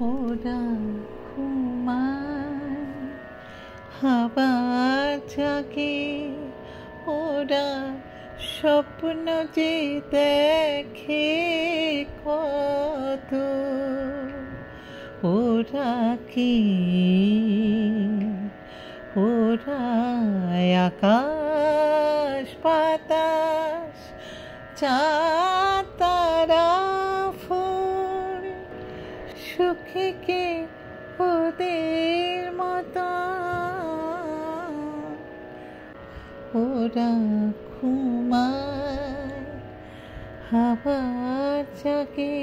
ওরা ঘুমায় আবার জাগে, ওরা স্বপ্ন যে দেখে কত, ওরা কি ওরা আকাশ বাতাস চাঁদ তারা ফুল সুখে কে ওদের মতো, ওরা ঘুমায় আবার জাগে,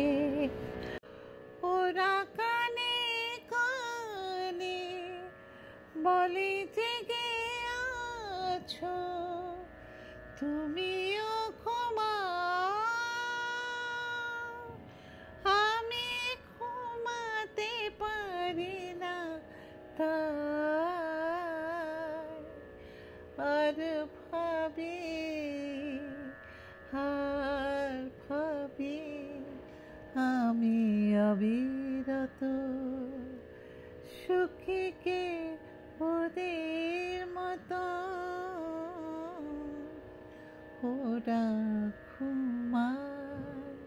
ওরা কানে কানে বলে জেগে আছো তুমিও ঘুমাও, আমি ঘুমাতে পারি না তাই আর ভাবি আমি অবিরত সুখে কে ওদের মতো, ওরা ঘুমায়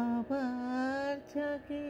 আবার জাগে।